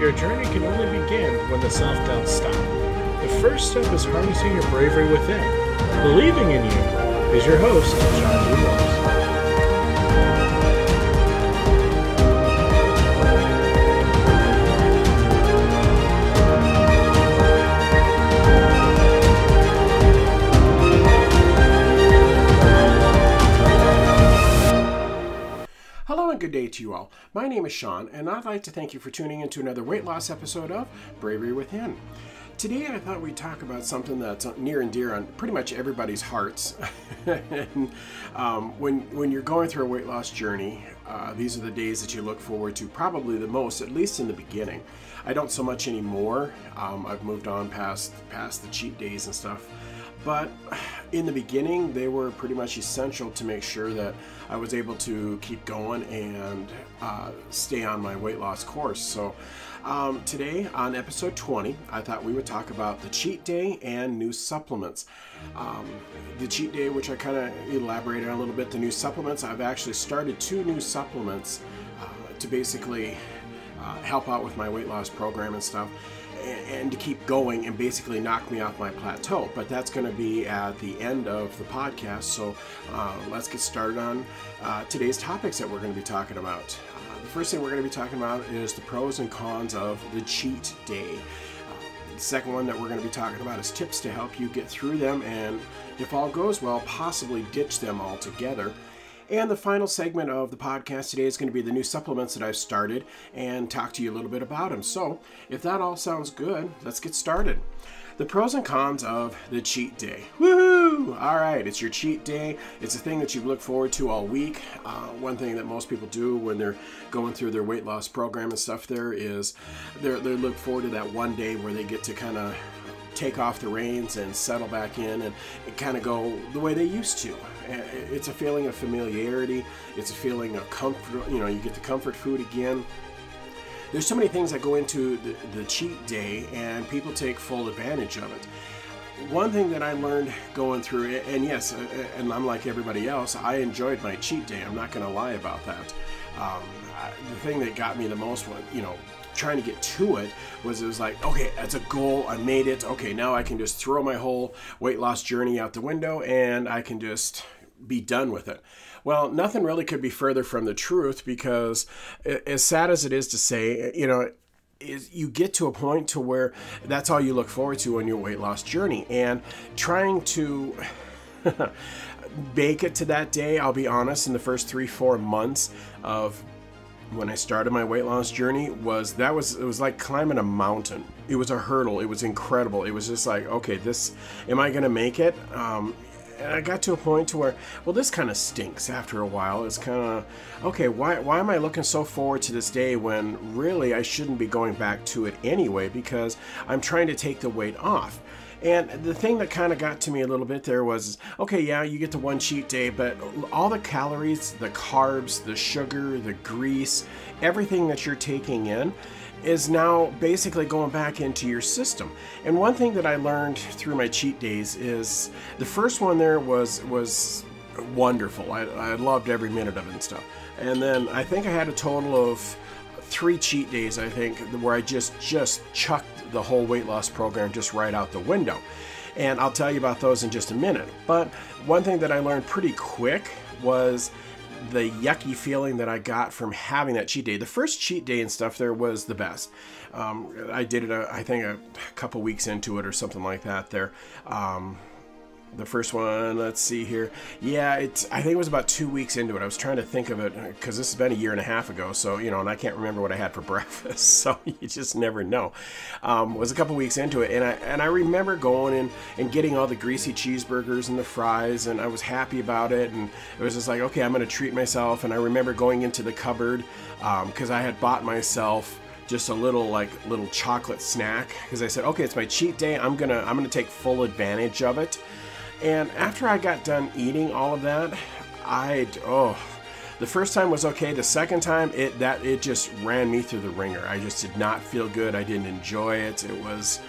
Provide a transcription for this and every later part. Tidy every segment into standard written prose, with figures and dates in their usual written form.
Your journey can only begin when the self-doubts stop. The first step is harnessing your bravery within. Believing in you is your host, John G. Williams. Hello and good day to you all. My name is Sean, and I'd like to thank you for tuning in to another weight loss episode of Bravery Within. Today I thought we'd talk about something that's near and dear on pretty much everybody's hearts. And, when you're going through a weight loss journey, these are the days that you look forward to probably the most, at least in the beginning. I don't so much anymore. I've moved on past the cheat days and stuff. But in the beginning, they were pretty much essential to make sure that I was able to keep going and stay on my weight loss course. So today on episode 20, I thought we would talk about the cheat day and new supplements. The cheat day, which I kind of elaborated on a little bit, the new supplements, I've actually started 2 new supplements to basically help out with my weight loss program and stuff, and to keep going and basically knock me off my plateau. But that's going to be at the end of the podcast. So let's get started on today's topics that we're going to be talking about. The first thing we're going to be talking about is the pros and cons of the cheat day. The second one that we're going to be talking about is tips to help you get through them, and if all goes well, possibly ditch them altogether. And the final segment of the podcast today is going to be the new supplements that I've started and talk to you a little bit about them. So if that all sounds good, let's get started. The pros and cons of the cheat day. Woohoo! All right, it's your cheat day. It's a thing that you look forward to all week. One thing that most people do when they're going through their weight loss program and stuff there is they look forward to that one day where they get to kind of take off the reins and settle back in and kind of go the way they used to. It's a feeling of familiarity. It's a feeling of comfort. You know, you get the comfort food again. There's so many things that go into the cheat day, and people take full advantage of it. One thing that I learned going through it, and yes, and I'm like everybody else, I enjoyed my cheat day. I'm not going to lie about that. The thing that got me the most was, trying to get to it was like, okay, that's a goal, I made it, okay, now I can just throw my whole weight loss journey out the window and I can just be done with it. Well, nothing really could be further from the truth, because as sad as it is to say, is you get to a point to where that's all you look forward to on your weight loss journey, and trying to make it to that day, I'll be honest, in the first 3-4 months of when I started my weight loss journey, it was like climbing a mountain. It was a hurdle. It was incredible. It was just like, okay, am I going to make it? And I got to a point to where, well, this kind of stinks after a while. It's kind of, okay, why am I looking so forward to this day when really I shouldn't be going back to it anyway, because I'm trying to take the weight off. And the thing that kind of got to me a little bit there was, okay, yeah, you get the one cheat day, but all the calories, the carbs, the sugar, the grease, everything that you're taking in is now basically going back into your system. And one thing that I learned through my cheat days is the first one there was wonderful. I loved every minute of it and stuff. And then I think I had a total of 3 cheat days, I think, where I just chucked the whole weight loss program just right out the window. And I'll tell you about those in just a minute. But one thing that I learned pretty quick was the yucky feeling that I got from having that cheat day. The first cheat day and stuff there was the best. I did it, I think, a couple weeks into it or something like that there. The first one, let's see here. Yeah, I think it was about 2 weeks into it. I was trying to think of it because this has been 1.5 years ago. So, and I can't remember what I had for breakfast. So you just never know. It was a couple weeks into it. And I remember going in and getting all the greasy cheeseburgers and the fries. And I was happy about it. And it was just like, okay, I'm going to treat myself. And I remember going into the cupboard because I had bought myself just a little chocolate snack, because I said, okay, it's my cheat day. I'm gonna take full advantage of it. And after I got done eating all of that, the first time was okay. The second time, it just ran me through the ringer. I just did not feel good. I didn't enjoy it. It was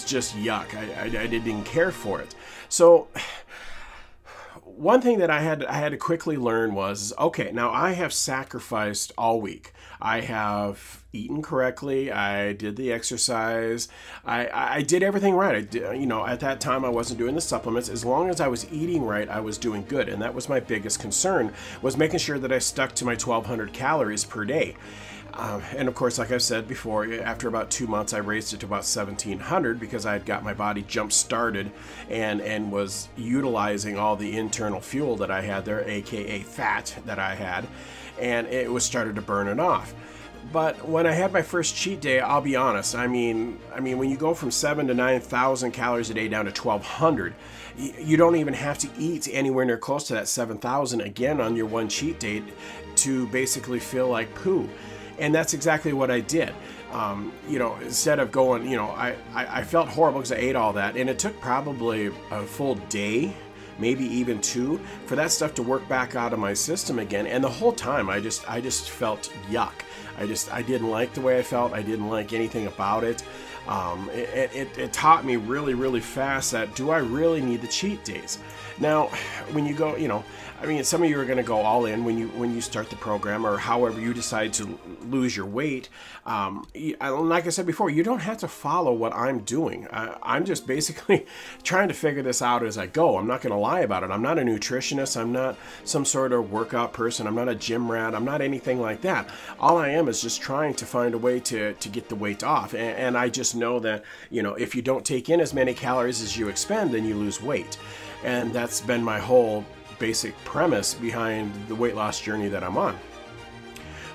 just yuck. I didn't care for it. So one thing that I had to quickly learn was, okay, now I have sacrificed all week. I have eaten correctly. I did the exercise. I did everything right. I did, at that time I wasn't doing the supplements. As long as I was eating right, I was doing good. And that was my biggest concern, was making sure that I stuck to my 1,200 calories per day. And of course, like I've said before, after about 2 months, I raised it to about 1,700 because I had got my body jump started and was utilizing all the internal fuel that I had there, aka fat that I had, and it was started to burn it off. But when I had my first cheat day, I'll be honest, I mean, when you go from 7,000 to 9,000 calories a day down to 1,200, you don't even have to eat anywhere near close to that 7,000 again on your one cheat day to basically feel like poo. And that's exactly what I did. Instead of going, I felt horrible because I ate all that. And it took probably a full day, maybe even 2, for that stuff to work back out of my system again. And the whole time, I just felt yuck. I didn't like the way I felt. I didn't like anything about it. It taught me really, really fast that, do I really need the cheat days? Now, when you go, some of you are going to go all in when you start the program, or however you decide to lose your weight. Like I said before, you don't have to follow what I'm doing. I'm just basically trying to figure this out as I go. I'm not going to lie about it. I'm not a nutritionist. I'm not some sort of workout person. I'm not a gym rat. I'm not anything like that. All I am is just trying to find a way to get the weight off. And I just know that, if you don't take in as many calories as you expend, then you lose weight. And that's been my whole basic premise behind the weight loss journey that I'm on.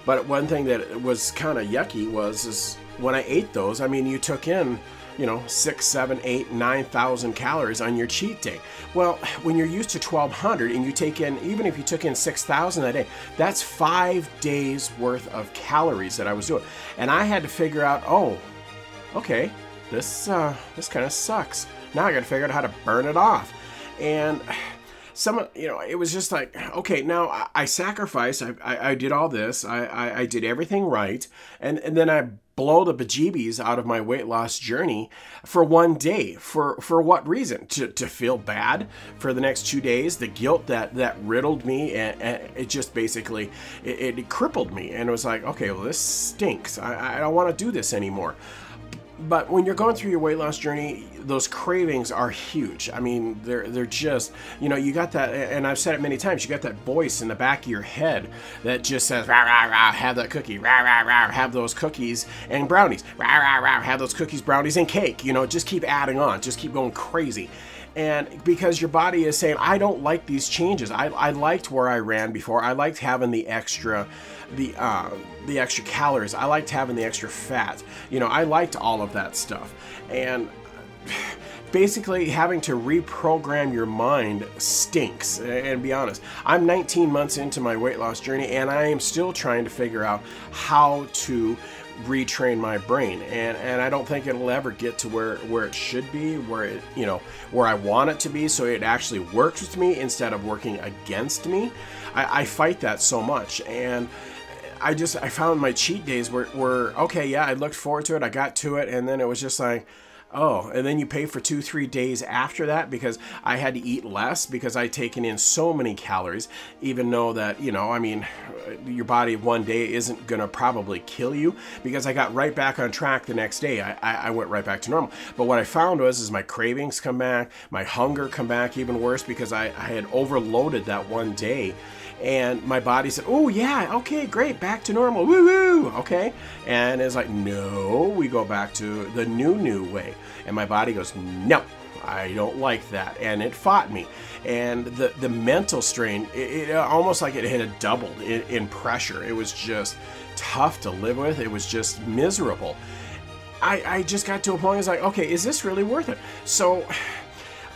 But one thing that was kind of yucky is when I ate those, you took in, 6, 7, 8, 9,000 calories on your cheat day. Well, when you're used to 1,200 and you take in, even if you took in 6,000 that day, that's 5 days worth of calories that I was doing. And I had to figure out, okay, this kind of sucks. Now I got to figure out how to burn it off. And it was just like, okay, now I sacrificed, I did all this, I did everything right, and then I blow the bejeebies out of my weight loss journey for one day. For what reason? To feel bad for the next 2 days? The guilt that riddled me, and it just basically, it crippled me, and it was like, okay, well, this stinks. I don't want to do this anymore. But when you're going through your weight loss journey, those cravings are huge. They're just, you got that, and I've said it many times, you got that voice in the back of your head that just says, rah, rah, rah, have that cookie, rah, rah, rah, have those cookies and brownies, rah, rah, rah, have those cookies, brownies, and cake. Just keep adding on, just keep going crazy. And because your body is saying, I don't like these changes. I liked where I ran before. I liked having the extra calories. I liked having the extra fat. I liked all of that stuff. And basically having to reprogram your mind stinks. And be honest, I'm 19 months into my weight loss journey, and I am still trying to figure out how to retrain my brain, and I don't think it'll ever get to where it should be, where I want it to be, so it actually works with me instead of working against me. I fight that so much, and I found my cheat days were okay. Yeah, I looked forward to it, I got to it, and then it was just like, oh, and then you pay for 2-3 days after that because I had to eat less because I'd taken in so many calories, even though that, your body one day isn't going to probably kill you, because I got right back on track the next day. I went right back to normal. But what I found is my cravings come back, my hunger come back even worse because I had overloaded that one day. And my body said, oh yeah, okay, great, back to normal, woo-woo, okay? And it's like, no, we go back to the new way. And my body goes, no, I don't like that. And it fought me. And the mental strain, it almost like it had doubled in pressure. It was just tough to live with. It was just miserable. I just got to a point, I was like, okay, is this really worth it? So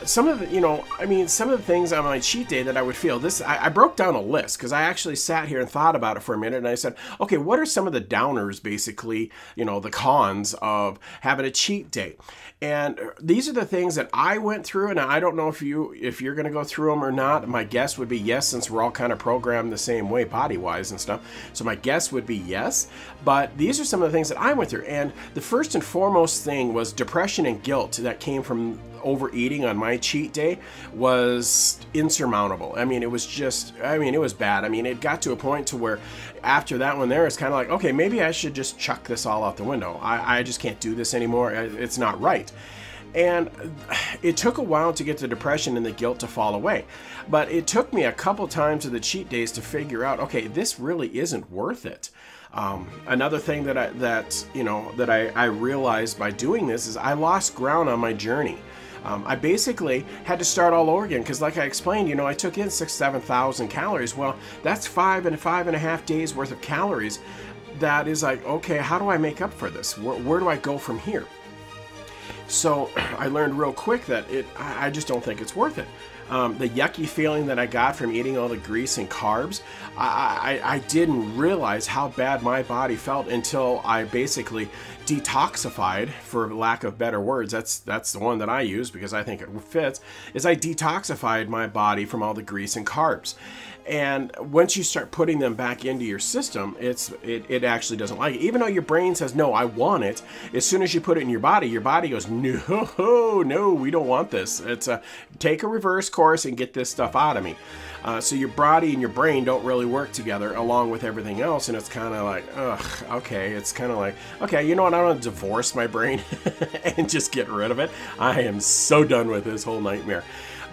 some of the, some of the things on my cheat day that I would feel, I broke down a list because I actually sat here and thought about it for a minute, and I said, okay, what are some of the downers, basically, the cons of having a cheat day? And these are the things that I went through, and I don't know if you're going to go through them or not. My guess would be yes, since we're all kind of programmed the same way body-wise and stuff. So my guess would be yes. But these are some of the things that I went through. And the first and foremost thing was depression and guilt that came from overeating on my cheat day was insurmountable. I mean, it was bad. I mean, it got to a point to where after that one there, it's kind of like, okay, maybe I should just chuck this all out the window. I just can't do this anymore. It's not right. And it took a while to get the depression and the guilt to fall away. But it took me a couple times of the cheat days to figure out, okay, this really isn't worth it. Another thing that I realized by doing this is I lost ground on my journey. I basically had to start all over again because, like I explained, I took in 6,000-7,000 calories. Well, that's 5.5 days worth of calories. That is like, okay, how do I make up for this? Where do I go from here? So I learned real quick that I just don't think it's worth it. The yucky feeling that I got from eating all the grease and carbs, I didn't realize how bad my body felt until I basically detoxified, for lack of better words. That's the one that I use because I think it fits, is I detoxified my body from all the grease and carbs. And once you start putting them back into your system, it actually doesn't like it. Even though your brain says, no, I want it, as soon as you put it in your body goes, no, we don't want this. It's take a reverse course and get this stuff out of me. So your body and your brain don't really work together along with everything else. And it's kind of like, okay. It's kind of like, okay, you know what? I want to divorce my brain and just get rid of it. I am so done with this whole nightmare.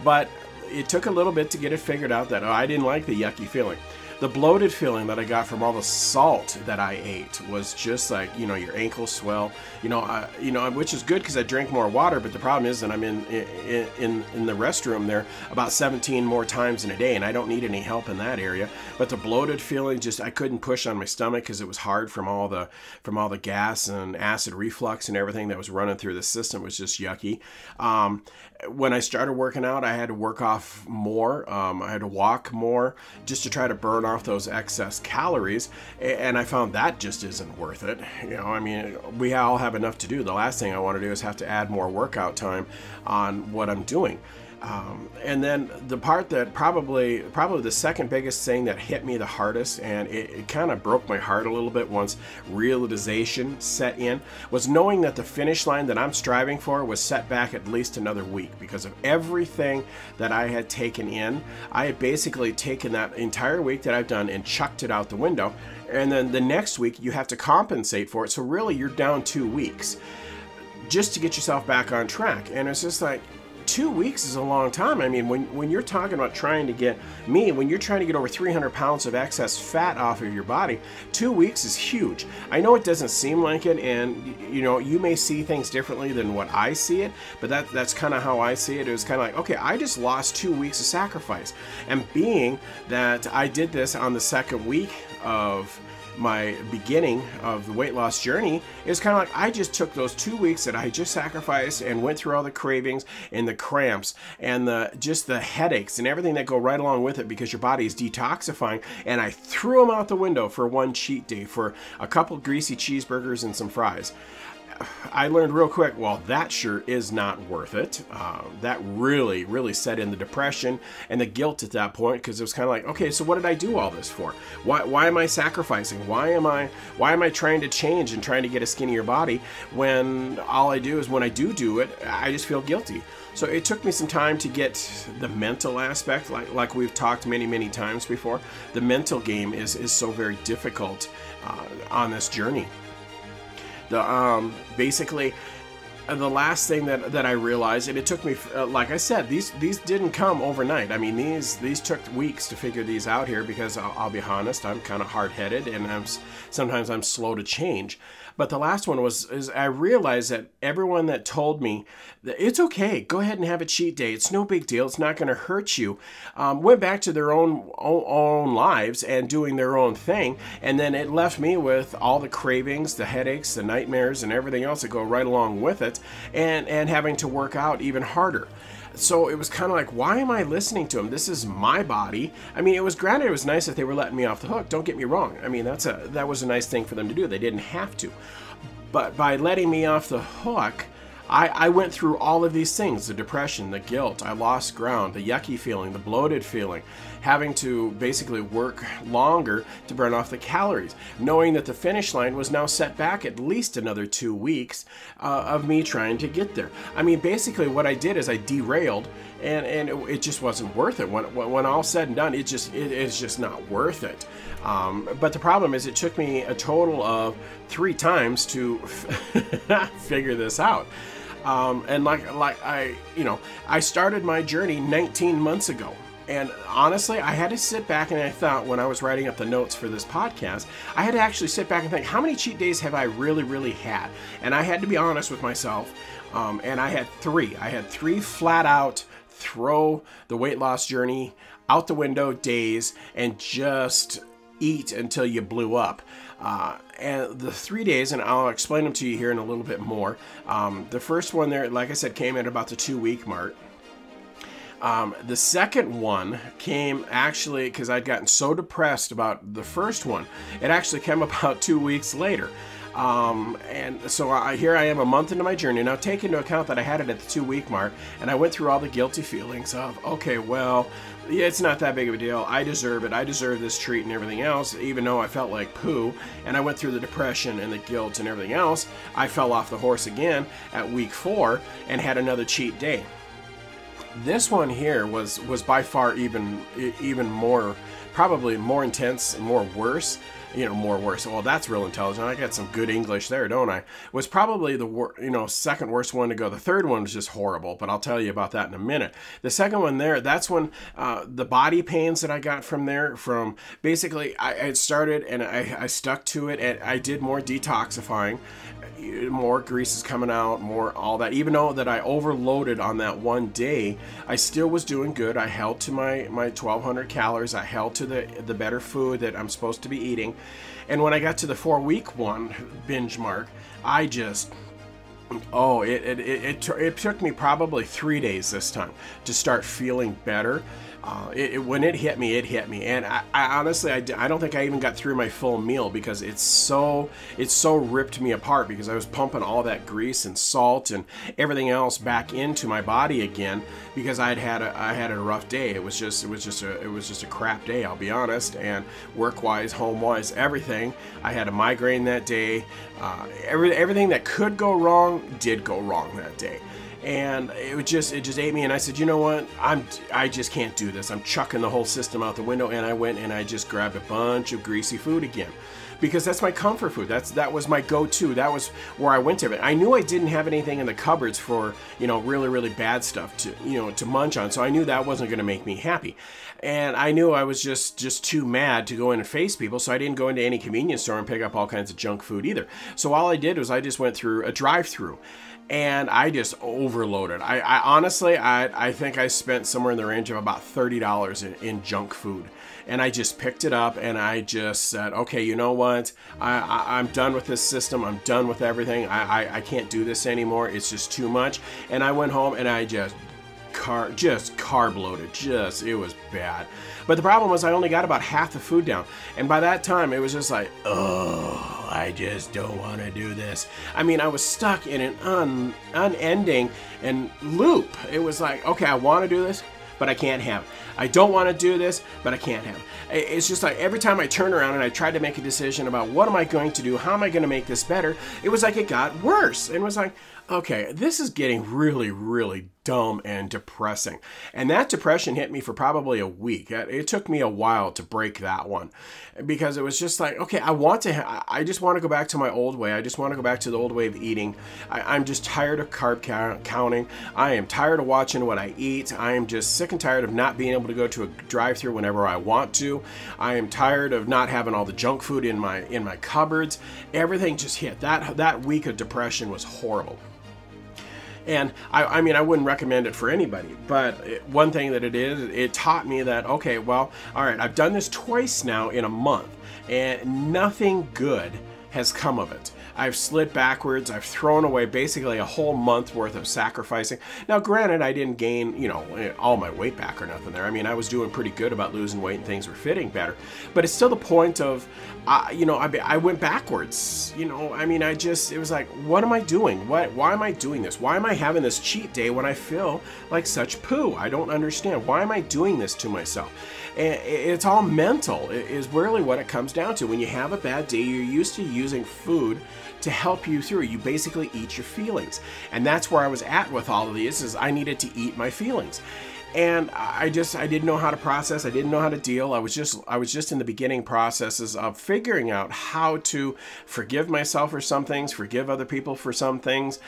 But it took a little bit to get it figured out that I didn't like the yucky feeling. The bloated feeling that I got from all the salt that I ate was just like, your ankles swell, which is good because I drink more water. But the problem is that I'm in the restroom there about 17 more times in a day, and I don't need any help in that area. But the bloated feeling, I couldn't push on my stomach because it was hard from all the gas and acid reflux and everything that was running through the system. It was just yucky. When I started working out, I had to work off more. I had to walk more just to try to burn off those excess calories, and I found that just isn't worth it. We all have enough to do. The last thing I want to do is have to add more workout time on what I'm doing. And then the part that probably the second biggest thing that hit me the hardest, and it kind of broke my heart a little bit once realization set in, was knowing that the finish line that I'm striving for was set back at least another week because of everything that I had taken in. I had basically taken that entire week that I've done and chucked it out the window. And then the next week you have to compensate for it. So really you're down 2 weeks just to get yourself back on track. And it's just like, 2 weeks is a long time. I mean, when you're talking about when you're trying to get over 300 pounds of excess fat off of your body, 2 weeks is huge. I know it doesn't seem like it, and you may see things differently than what I see it, but that's kind of how I see it. It was kind of like, okay, I just lost 2 weeks of sacrifice. And being that I did this on the second week of my beginning of the weight loss journey, is kind of like I just took those 2 weeks that I just sacrificed and went through all the cravings and the cramps and the headaches and everything that go right along with it because your body is detoxifying, and I threw them out the window for one cheat day for a couple greasy cheeseburgers and some fries. I learned real quick, well, that sure is not worth it. That really, really set in the depression and the guilt at that point, because it was kind of like, okay, so what did I do all this for? Why am I sacrificing? Why am I trying to change and trying to get a skinnier body when all I do is when I do it, I just feel guilty. So it took me some time to get the mental aspect, like we've talked many, many times before. The mental game is so very difficult on this journey. Basically, the last thing that I realized, and it took me, like I said, these didn't come overnight. I mean, these took weeks to figure these out here because I'll be honest, I'm kind of hard-headed and sometimes I'm slow to change. But the last one is I realized that everyone that told me that it's okay, go ahead and have a cheat day, it's no big deal, it's not going to hurt you, went back to their own lives and doing their own thing, and then it left me with all the cravings, the headaches, the nightmares, and everything else that go right along with it, and having to work out even harder. So it was kind of like, why am I listening to them? This is my body. I mean, it was nice that they were letting me off the hook. Don't get me wrong. I mean, that was a nice thing for them to do. They didn't have to. But by letting me off the hook, I went through all of these things, the depression, the guilt, I lost ground, the yucky feeling, the bloated feeling, having to basically work longer to burn off the calories, knowing that the finish line was now set back at least another 2 weeks of me trying to get there. I mean, basically what I did is I derailed, and it just wasn't worth it. When all said and done, it is just not worth it. But the problem is it took me a total of 3 times to figure this out. And I started my journey 19 months ago. And honestly, I had to sit back and I thought, when I was writing up the notes for this podcast, I had to actually sit back and think, how many cheat days have I really had? And I had to be honest with myself. And I had 3. I had 3 flat out throw the weight loss journey out the window days and just eat until you blew up. And the 3 days, and I'll explain them to you here in a little bit more. The first one there, like I said, came at about the 2-week mark. The second one came actually because I'd gotten so depressed about the first one. It actually came about 2 weeks later. And so here I am a month into my journey. Now take into account that I had it at the 2-week mark, and I went through all the guilty feelings of, okay, well, yeah, it's not that big of a deal. I deserve it. I deserve this treat and everything else, even though I felt like poo. And I went through the depression and the guilt and everything else. I fell off the horse again at week 4 and had another cheat day. This one here was by far even more, probably more intense and more worse. More worse. Well, that's real intelligent. I got some good English there, don't I? Was probably the second worst one to go. The third one was just horrible, but I'll tell you about that in a minute. The second one there, that's when the body pains that I got from there, from basically I had started and I stuck to it, and I did more detoxifying. More grease is coming out, more all that. Even though that I overloaded on that one day, I still was doing good. I held to my 1,200 calories. I held to the better food that I'm supposed to be eating. And when I got to the 4-week one binge mark, I just, it took me probably 3 days this time to start feeling better. When it hit me, and I honestly, I don't think I even got through my full meal because it so ripped me apart, because I was pumping all that grease and salt and everything else back into my body again, because I had a rough day. It was just a crap day, I'll be honest. And work-wise, home-wise, everything. I had a migraine that day. Everything that could go wrong did go wrong that day. And it just ate me, and I said, you know what, I just can't do this. I'm chucking the whole system out the window. And I went and I just grabbed a bunch of greasy food again, because that's my comfort food. That was my go-to. That was where I went to it. I knew I didn't have anything in the cupboards for, really bad stuff to munch on. So I knew that wasn't going to make me happy. And I knew I was just too mad to go in and face people, so I didn't go into any convenience store and pick up all kinds of junk food either. So all I did was I just went through a drive-through. And I just overloaded. I honestly, I think I spent somewhere in the range of about $30 in junk food. And I just picked it up and I just said, okay, you know what? I'm done with this system. I'm done with everything. I can't do this anymore. It's just too much. And I went home and I just carb loaded. It was bad. But the problem was I only got about half the food down. And by that time, it was just like, oh, I just don't want to do this. I mean, I was stuck in an unending loop. It was like, okay, I want to do this, but I can't have it. I don't want to do this, but I can't have it. It's just like every time I turn around and I tried to make a decision about what am I going to do, how am I going to make this better, it was like it got worse. And it was like, okay, this is getting really dumb and depressing. And that depression hit me for probably a week. It took me a while to break that one, because it was just like, okay, I just want to go back to my old way. I just want to go back to the old way of eating. I'm just tired of carb counting. I am tired of watching what I eat. I am just sick and tired of not being able to go to a drive-thru whenever I want to. I am tired of not having all the junk food in my cupboards. Everything just hit. That week of depression was horrible. And I mean, I wouldn't recommend it for anybody, but one thing that it taught me that, okay, well, all right, I've done this twice now in a month, and nothing good has come of it. I've slid backwards. I've thrown away basically a whole month worth of sacrificing. Now, granted, I didn't gain, you know, all my weight back or nothing there. I mean, I was doing pretty good about losing weight and things were fitting better. But it's still the point of, you know, I went backwards. You know, I mean, it was like, what am I doing? Why am I doing this? Why am I having this cheat day when I feel like such poo? I don't understand. Why am I doing this to myself? And it's all mental, is really what it comes down to. When you have a bad day, you're used to using food to help you through. You basically eat your feelings. And that's where I was at with all of these, is I needed to eat my feelings. And I didn't know how to process. I didn't know how to deal. I was just in the beginning processes of figuring out how to forgive myself for some things, forgive other people for some things,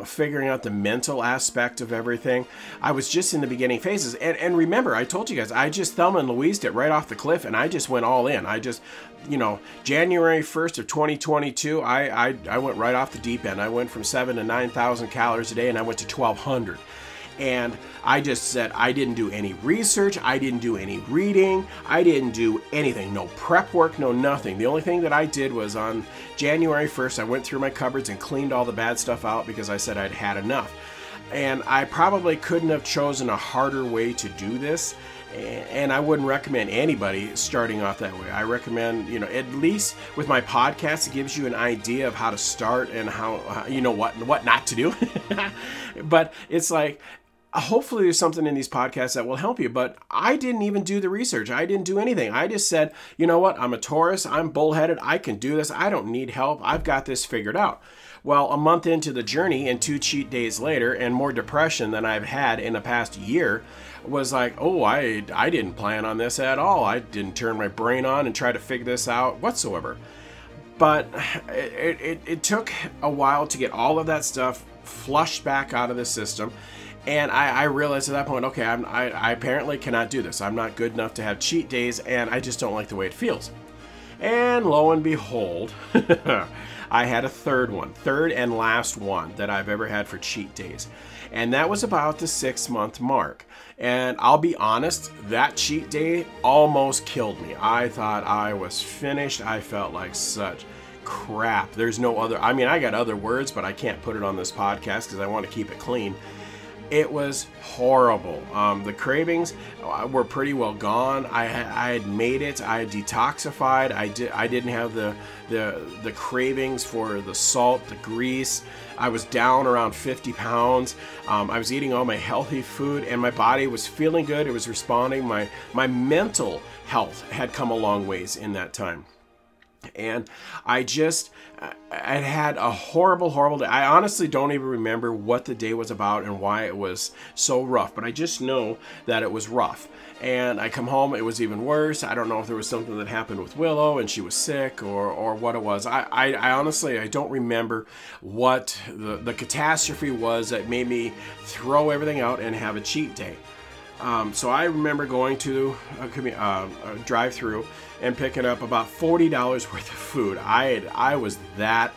figuring out the mental aspect of everything. I was just in the beginning phases. And remember, I told you guys, I just Thelma and Louised it right off the cliff, and I just went all in. I just, you know, January 1st of 2022, I went right off the deep end. I went from 7,000 to 9,000 calories a day, and I went to 1,200. And I just said, I didn't do any research, I didn't do any reading, I didn't do anything, no prep work, no nothing. The only thing that I did was on January 1st, I went through my cupboards and cleaned all the bad stuff out because I said I'd had enough. And I probably couldn't have chosen a harder way to do this. And I wouldn't recommend anybody starting off that way. I recommend, you know, at least with my podcast, it gives you an idea of how to start and how you know, what not to do. But it's like, hopefully there's something in these podcasts that will help you, but I didn't even do the research. I didn't do anything. I just said, you know what? I'm a Taurus. I'm bullheaded. I can do this. I don't need help. I've got this figured out. Well, a month into the journey and 2 cheat days later and more depression than I've had in the past year was like, oh, I didn't plan on this at all. I didn't turn my brain on and try to figure this out whatsoever. But it took a while to get all of that stuff flushed back out of the system. And I realized at that point, okay, I apparently cannot do this. I'm not good enough to have cheat days, and I just don't like the way it feels. And lo and behold, I had a third and last one that I've ever had for cheat days. And that was about the 6-month mark. And I'll be honest, that cheat day almost killed me. I thought I was finished. I felt like such crap. There's no other, I mean, I got other words, but I can't put it on this podcast because I want to keep it clean. It was horrible. The cravings were pretty well gone. I had made it. I had detoxified. I didn't have the cravings for the salt, the grease. I was down around 50 pounds. I was eating all my healthy food, and my body was feeling good. It was responding. My mental health had come a long ways in that time. And I had a horrible day. I honestly don't even remember what the day was about and why it was so rough, but I just know that it was rough. And I come home, it was even worse. I don't know if there was something that happened with Willow and she was sick or what it was. I honestly, I don't remember what the catastrophe was that made me throw everything out and have a cheat day. So I remember going to a drive-through and picking up about $40 worth of food. I was that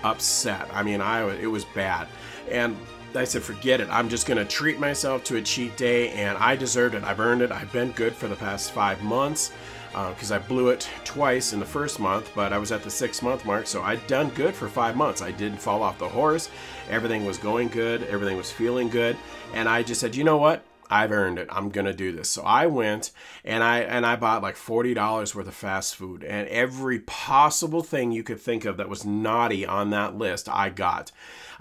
upset. I mean, it was bad. And I said, forget it. I'm just going to treat myself to a cheat day, and I deserved it. I've earned it. I've been good for the past 5 months because I blew it twice in the first month, but I was at the 6-month mark, so I'd done good for 5 months. I didn't fall off the horse. Everything was going good. Everything was feeling good. And I just said, you know what? I've earned it. I'm going to do this. So I went and I bought like $40 worth of fast food, and every possible thing you could think of that was naughty on that list, I got.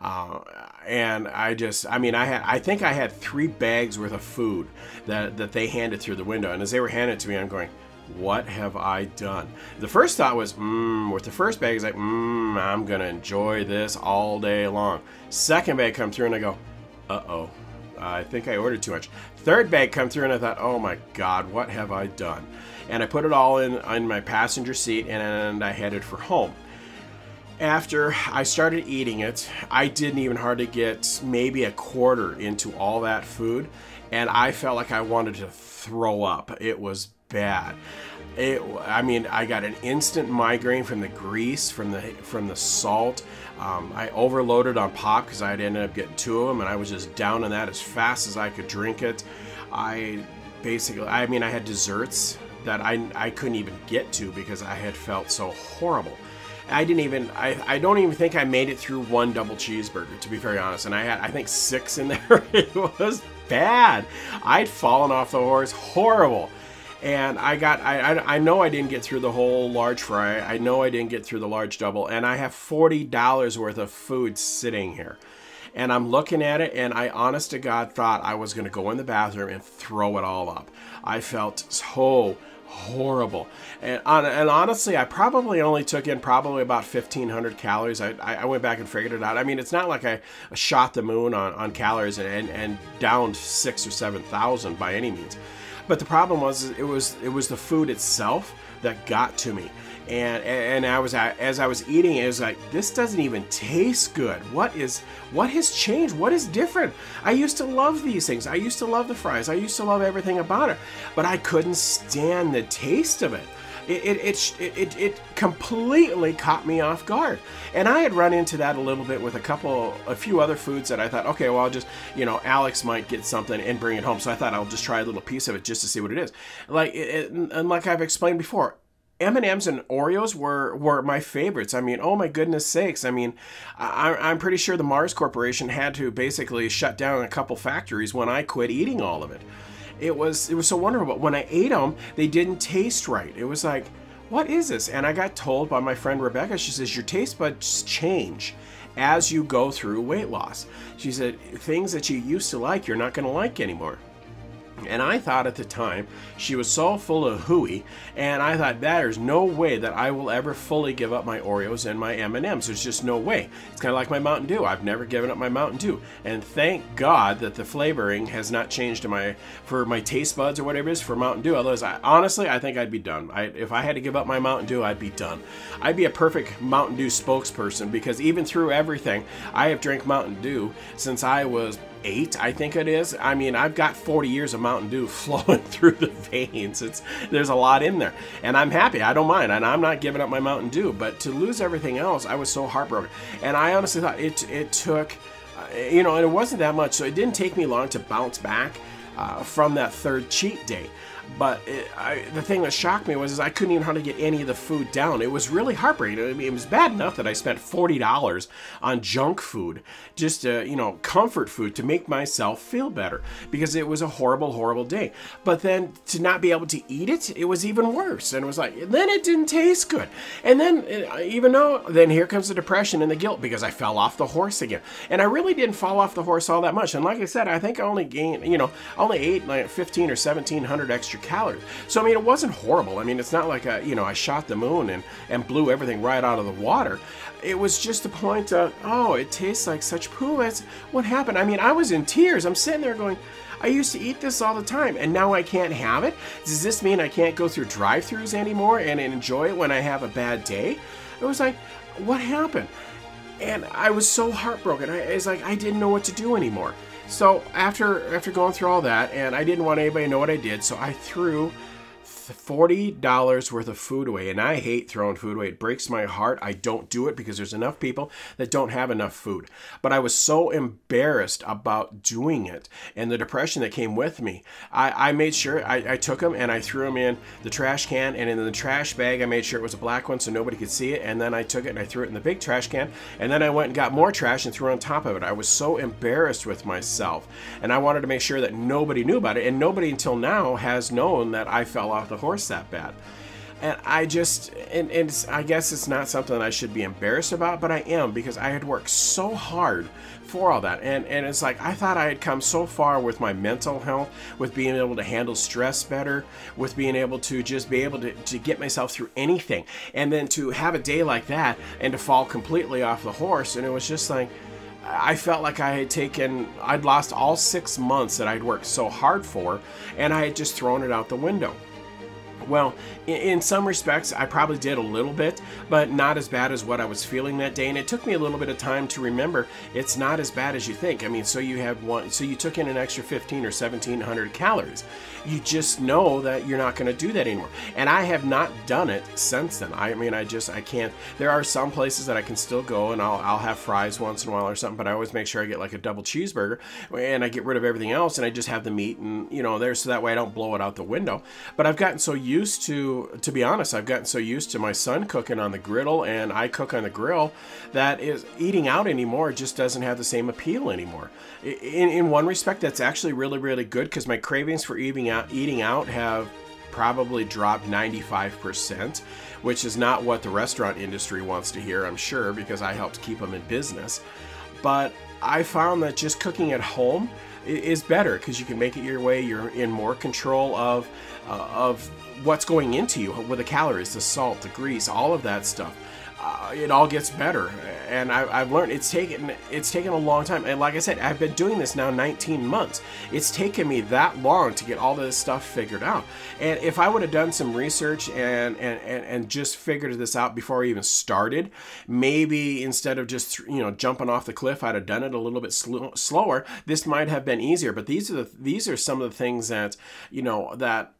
And I think I had 3 bags worth of food that they handed through the window. And as they were handing it to me, I'm going, what have I done? The first thought was, with the first bag, is like, I'm going to enjoy this all day long. Second bag come through and I go, uh-oh. I think I ordered too much. Third bag come through and I thought, oh my God, what have I done? And I put it all in my passenger seat and I headed for home. After I started eating it, I didn't even hardly get maybe a quarter into all that food, and I felt like I wanted to throw up. It was bad. I got an instant migraine from the grease, from the salt. I overloaded on pop because I'd ended up getting 2 of them, and I was just down on that as fast as I could drink it. I had desserts that I couldn't even get to because I had felt so horrible. I don't even think I made it through one double cheeseburger, to be very honest. And I had, I think, 6 in there. It was bad. I'd fallen off the horse, horrible. And I know I didn't get through the whole large fry. I know I didn't get through the large double. And I have $40 worth of food sitting here. And I'm looking at it, and I, honest to God, thought I was going to go in the bathroom and throw it all up. I felt so horrible. And honestly, I probably only took in probably about 1,500 calories. I went back and figured it out. I mean, it's not like I shot the moon on calories and downed 6,000 or 7,000 by any means. But the problem was it was the food itself that got to me. And as I was eating it was like, this doesn't even taste good. What has changed? What is different? I used to love these things. I used to love the fries. I used to love everything about it, but I couldn't stand the taste of it. It completely caught me off guard. And I had run into that a little bit with a few other foods that I thought, okay, well, I'll just, Alex might get something and bring it home. So I thought I'll just try a little piece of it just to see what it is. And like I've explained before, M&M's and Oreos were my favorites. I mean, oh my goodness sakes. I mean, I'm pretty sure the Mars Corporation had to basically shut down a couple factories when I quit eating all of it. It was so wonderful. But when I ate them, they didn't taste right. It was like, what is this? And I got told by my friend Rebecca, she says, your taste buds change as you go through weight loss. She said, things that you used to like, you're not going to like anymore. And I thought at the time she was so full of hooey, and I thought there's no way that I will ever fully give up my Oreos and my M&Ms. There's just no way. It's kind of like my Mountain Dew. I've never given up my Mountain Dew, and thank God that the flavoring has not changed for my taste buds or whatever it is for Mountain Dew. Otherwise, honestly, I think I'd be done. If I had to give up my Mountain Dew, I'd be done. I'd be a perfect Mountain Dew spokesperson, because even through everything, I have drank Mountain Dew since I was 8, I think it is. I mean, I've got 40 years of Mountain Dew flowing through the veins. There's a lot in there, and I'm happy. I don't mind, and I'm not giving up my Mountain Dew. But to lose everything else, I was so heartbroken. And I honestly thought it took, and it wasn't that much, so it didn't take me long to bounce back from that third cheat day. But the thing that shocked me was I couldn't even hardly get any of the food down. It was really heartbreaking. I mean, it was bad enough that I spent $40 on junk food, just comfort food to make myself feel better, because it was a horrible, horrible day. But then to not be able to eat it, it was even worse. And it was like, then it didn't taste good. And then then here comes the depression and the guilt, because I fell off the horse again. And I really didn't fall off the horse all that much. And like I said, I think I only gained, only ate like 1,500 or 1,700 extra calories. So I mean, it wasn't horrible. I mean, it's not like I shot the moon and blew everything right out of the water. It was just the point of, oh, it tastes like such poo. That's what happened. I mean, I was in tears. I'm sitting there going, I used to eat this all the time, and now I can't have it? Does this mean I can't go through drive-thrus anymore and enjoy it when I have a bad day? It was like, what happened? And I was so heartbroken. It's like I didn't know what to do anymore. So after going through all that, and I didn't want anybody to know what I did, so I threw $40 worth of food away. And I hate throwing food away. It breaks my heart. I don't do it because there's enough people that don't have enough food. But I was so embarrassed about doing it, and the depression that came with me. I made sure I took them and I threw them in the trash can, and in the trash bag I made sure it was a black one so nobody could see it. And then I took it and I threw it in the big trash can, and then I went and got more trash and threw it on top of it. I was so embarrassed with myself, and I wanted to make sure that nobody knew about it, and nobody until now has known that I fell off the horse that bad. And I guess it's not something that I should be embarrassed about, but I am, because I had worked so hard for all that. And it's like, I thought I had come so far with my mental health, with being able to handle stress better, with being able to just be able to get myself through anything. And then to have a day like that and to fall completely off the horse. And it was just like, I felt like I'd lost all 6 months that I'd worked so hard for, and I had just thrown it out the window. Well, in some respects, I probably did a little bit, but not as bad as what I was feeling that day. And it took me a little bit of time to remember it's not as bad as you think. I mean, so you took in an extra 1,500 or 1,700 calories. You just know that you're not going to do that anymore. And I have not done it since then. I mean, I can't. There are some places that I can still go, and I'll have fries once in a while or something, but I always make sure I get like a double cheeseburger, and I get rid of everything else, and I just have the meat and there, so that way I don't blow it out the window. But I've gotten so used used to be honest, I've gotten so used to my son cooking on the griddle and I cook on the grill that eating out anymore just doesn't have the same appeal anymore. In one respect, that's actually really, really good because my cravings for eating out have probably dropped 95%, which is not what the restaurant industry wants to hear, I'm sure, because I helped keep them in business. But I found that just cooking at home is better because you can make it your way. You're in more control of what's going into you, with the calories, the salt, the grease, all of that stuff. It all gets better, and I've learned it's taken a long time. And like I said, I've been doing this now 19 months. It's taken me that long to get all this stuff figured out. And if I would have done some research and just figured this out before I even started, maybe instead of just jumping off the cliff, I'd have done it a little bit slower. This might have been easier. But these are some of the things that that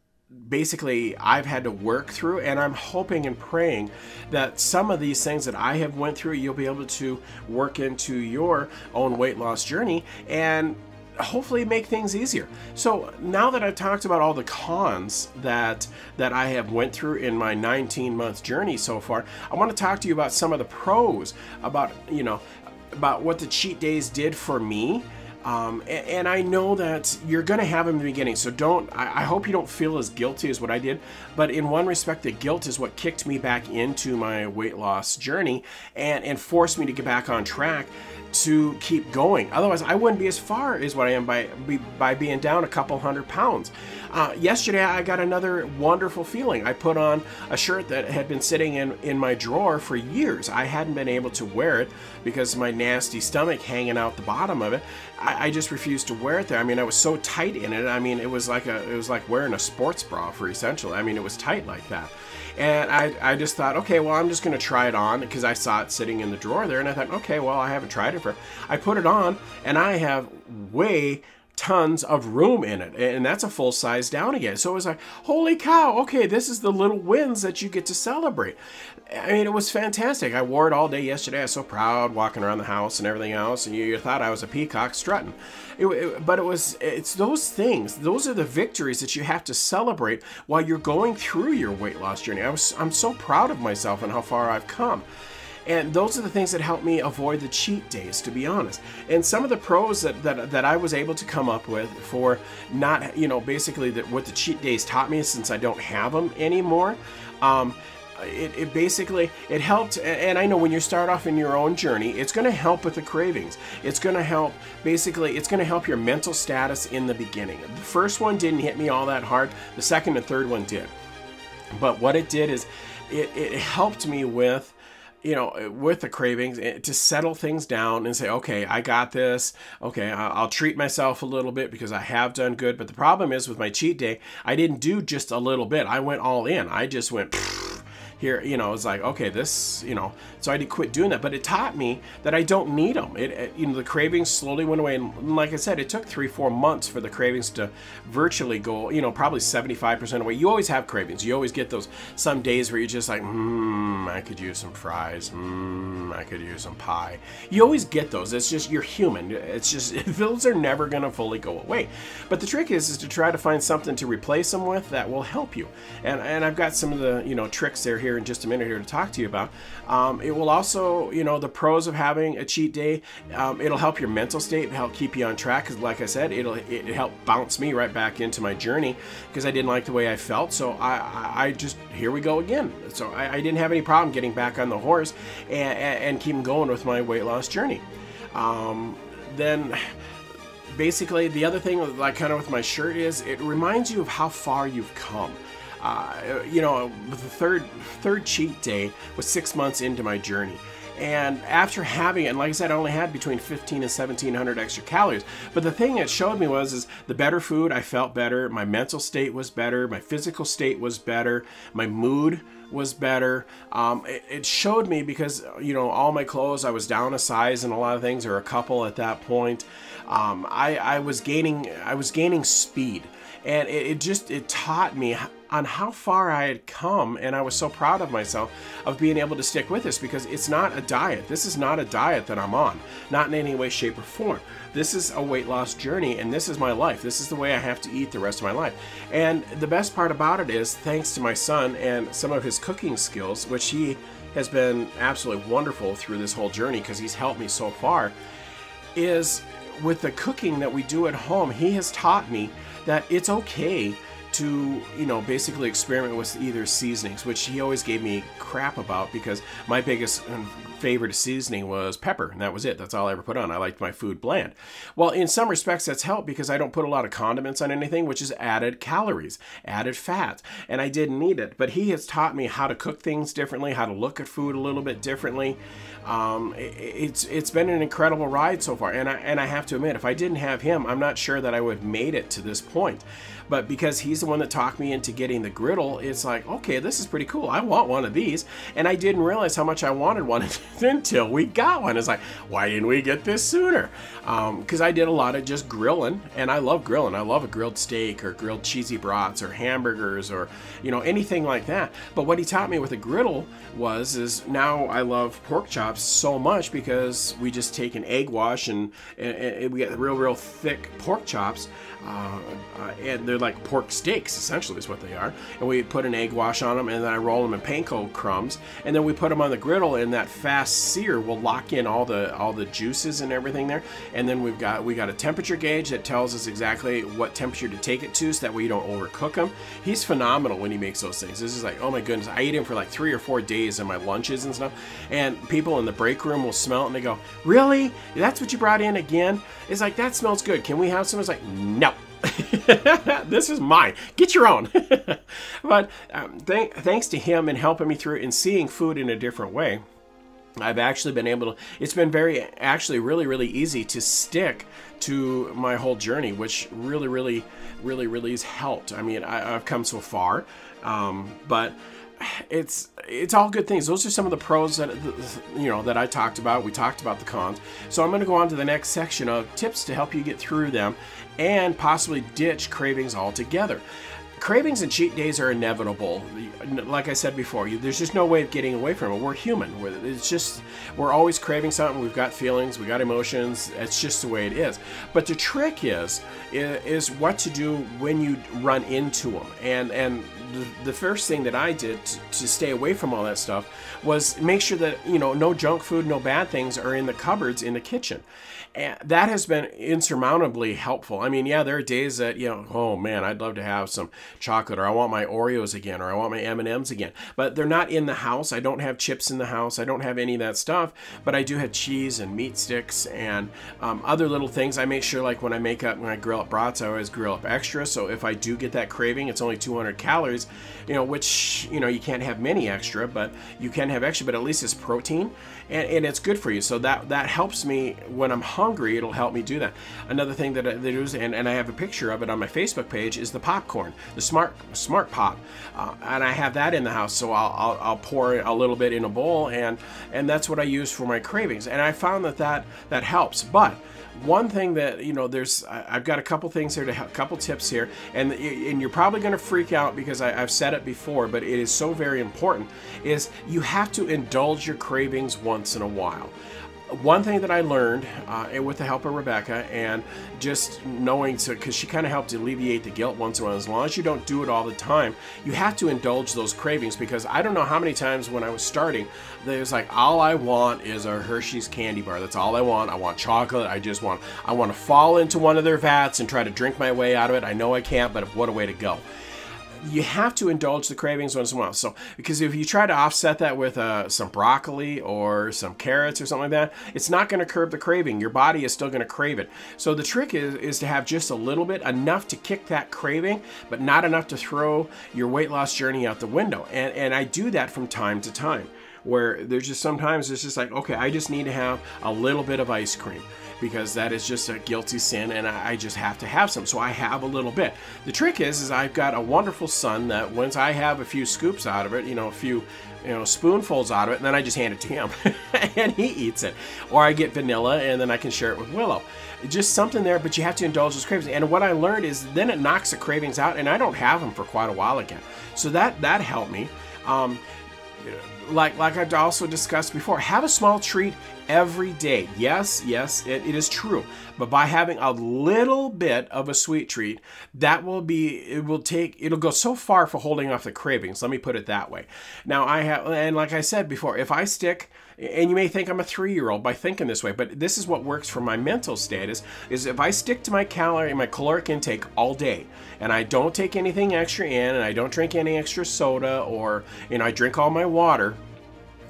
basically I've had to work through, and I'm hoping and praying that some of these things that I have went through, you'll be able to work into your own weight loss journey and hopefully make things easier. So now that I've talked about all the cons that I have went through in my 19-month journey so far, I want to talk to you about some of the pros, about what the cheat days did for me. And I know that you're going to have them in the beginning, so I hope you don't feel as guilty as what I did, but in one respect, the guilt is what kicked me back into my weight loss journey and forced me to get back on track to keep going. Otherwise, I wouldn't be as far as what I am by being down a couple 100 pounds. Yesterday, I got another wonderful feeling. I put on a shirt that had been sitting in my drawer for years. I hadn't been able to wear it because of my nasty stomach hanging out the bottom of it. I just refused to wear it there. I mean, I was so tight in it. I mean, it was like wearing a sports bra for Essential. I mean, it was tight like that. And I just thought, okay, well, I'm just going to try it on because I saw it sitting in the drawer there. And I thought, okay, well, I haven't tried it for. I put it on and I have tons of room in it, and that's a full size down again. So it was like, holy cow, okay, this is the little wins that you get to celebrate. I mean, it was fantastic. I wore it all day yesterday. I was so proud walking around the house and everything else, and you thought I was a peacock strutting. But it's those things, those are the victories that you have to celebrate while you're going through your weight loss journey. I'm so proud of myself and how far I've come. And those are the things that help me avoid the cheat days, to be honest. And some of the pros that I was able to come up with for not, basically what the cheat days taught me, since I don't have them anymore, it helped. And I know when you start off in your own journey, it's going to help with the cravings. It's going to help, it's going to help your mental status in the beginning. The first one didn't hit me all that hard. The second and third one did. But what it did is it helped me with the cravings, to settle things down and say, okay, I got this. Okay, I'll treat myself a little bit because I have done good. But the problem is with my cheat day, I didn't do just a little bit. I went all in. I just went here, it's like, okay, this, so I did quit doing that. But it taught me that I don't need them. The cravings slowly went away. And like I said, it took 3-4 months for the cravings to virtually go, probably 75% away. You always have cravings. You always get those some days where you're just like, I could use some fries. I could use some pie. You always get those. It's just, you're human. It's just, those are never going to fully go away. But the trick is to try to find something to replace them with that will help you. And I've got some of the, tricks there here in just a minute here to talk to you about. It will also, the pros of having a cheat day, it'll help your mental state, help keep you on track, because like I said, it helped bounce me right back into my journey because I didn't like the way I felt. So I just, here we go again. So I didn't have any problem getting back on the horse and keep going with my weight loss journey. Then basically the other thing, like kind of with my shirt, is it reminds you of how far you've come. The third cheat day was 6 months into my journey. And after having it, and like I said, I only had between 1,500 and 1,700 extra calories. But the thing it showed me is the better food, I felt better. My mental state was better. My physical state was better. My mood was better. It showed me because, all my clothes, I was down a size in a lot of things, or a couple at that point. I was gaining speed. And it taught me on how far I had come, and I was so proud of myself of being able to stick with this, because it's not a diet. This is not a diet that I'm on, not in any way, shape, or form. This is a weight loss journey, and this is my life. This is the way I have to eat the rest of my life. And the best part about it is, thanks to my son and some of his cooking skills, which he has been absolutely wonderful through this whole journey because he's helped me so far, is with the cooking that we do at home, he has taught me that it's okay to, basically experiment with either seasonings, which he always gave me crap about, because my biggest favorite seasoning was pepper, and that was it. That's all I ever put on. I liked my food bland. Well, in some respects, that's helped because I don't put a lot of condiments on anything, which is added calories, added fat, and I didn't need it. But he has taught me how to cook things differently, how to look at food a little bit differently. It's been an incredible ride so far, and I have to admit, if I didn't have him, I'm not sure that I would have made it to this point. But because he's the one that talked me into getting the griddle, it's like, okay, this is pretty cool. I want one of these. And I didn't realize how much I wanted one until we got one. It's like, why didn't we get this sooner? Because I did a lot of just grilling, and I love grilling. I love a grilled steak or grilled cheesy brats or hamburgers or, anything like that. But what he taught me with a griddle is now I love pork chops so much, because we just take an egg wash and we get real thick pork chops. And they're like pork steaks, essentially, is what they are. And we put an egg wash on them, and then I roll them in panko crumbs, and then we put them on the griddle, and that fast sear will lock in all the juices and everything there. And then we got a temperature gauge that tells us exactly what temperature to take it to, so that way you don't overcook them. He's phenomenal when he makes those things. This is like, oh my goodness, I eat him for like 3 or 4 days in my lunches and stuff. And people in the break room will smell it, and they go, "Really? That's what you brought in again?" It's like, that smells good. Can we have some? It's like, no. This is mine. Get your own. But thanks to him and helping me through and seeing food in a different way, I've actually been able to, it's been really easy to stick to my whole journey, which really has helped. I mean, I've come so far, but it's all good things. Those are some of the pros that that I talked about. We talked about the cons. So I'm going to go on to the next section of tips to help you get through them and possibly ditch cravings altogether. Cravings and cheat days are inevitable. Like I said before, there's just no way of getting away from it. We're human. We're always craving something. We've got feelings. We've got emotions. It's just the way it is. But the trick is what to do when you run into them. And the first thing that I did to stay away from all that stuff was make sure that, no junk food, no bad things are in the cupboards in the kitchen. And that has been insurmountably helpful. I mean, yeah, there are days that, oh man, I'd love to have some chocolate, or I want my Oreos again, or I want my M&Ms again. But they're not in the house. I don't have chips in the house. I don't have any of that stuff. But I do have cheese and meat sticks and other little things. I make sure, like when I grill up brats, I always grill up extra. So if I do get that craving, it's only 200 calories, which, you can't have many extra, but you can have extra, but at least it's protein and it's good for you. So that helps me when I'm hungry. It'll help me do that. Another thing that I do is, and I have a picture of it on my Facebook page, is the popcorn, the Smart Pop, and I have that in the house. So I'll pour a little bit in a bowl, and that's what I use for my cravings. And I found that helps. But one thing that, I've got a couple things here, a couple tips here, and you're probably going to freak out because I've said it before, but it is so very important, is you have to indulge your cravings once in a while. One thing that I learned with the help of Rebecca, and just knowing, because she kind of helped alleviate the guilt once in a while, as long as you don't do it all the time, you have to indulge those cravings. Because I don't know how many times when I was starting, there's like, all I want is a Hershey's candy bar. That's all I want. I want chocolate. I want to fall into one of their vats and try to drink my way out of it. I know I can't, but what a way to go. You have to indulge the cravings once in a while. So, because if you try to offset that with some broccoli or some carrots or something like that, it's not going to curb the craving. Your body is still going to crave it. So the trick is to have just a little bit, enough to kick that craving, but not enough to throw your weight loss journey out the window. And I do that from time to time, where there's just sometimes it's just like, okay, I just need to have a little bit of ice cream, because that is just a guilty sin, and I just have to have some. So I have a little bit. The trick is I've got a wonderful son that once I have a few scoops out of it, a few spoonfuls out of it, and then I just hand it to him and he eats it. Or I get vanilla and then I can share it with Willow. Just something there, but you have to indulge those cravings. And what I learned is then it knocks the cravings out, and I don't have them for quite a while again. So that helped me. Like I've also discussed before, have a small treat every day. Yes, it is true. But by having a little bit of a sweet treat, it'll go so far for holding off the cravings. Let me put it that way. Now and like I said before, if I stick, and you may think I'm a 3-year-old by thinking this way, but this is what works for my mental status, is if I stick to my caloric intake all day, and I don't take anything extra in, and I don't drink any extra soda, or, I drink all my water,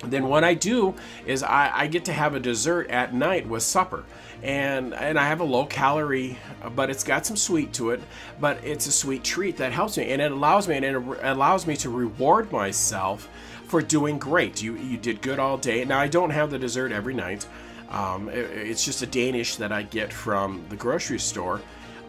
then what I do is I get to have a dessert at night with supper. And I have a low calorie, but it's got some sweet to it, but it's a sweet treat that helps me, and it allows me to reward myself for doing great. You did good all day. Now, I don't have the dessert every night. It's just a Danish that I get from the grocery store.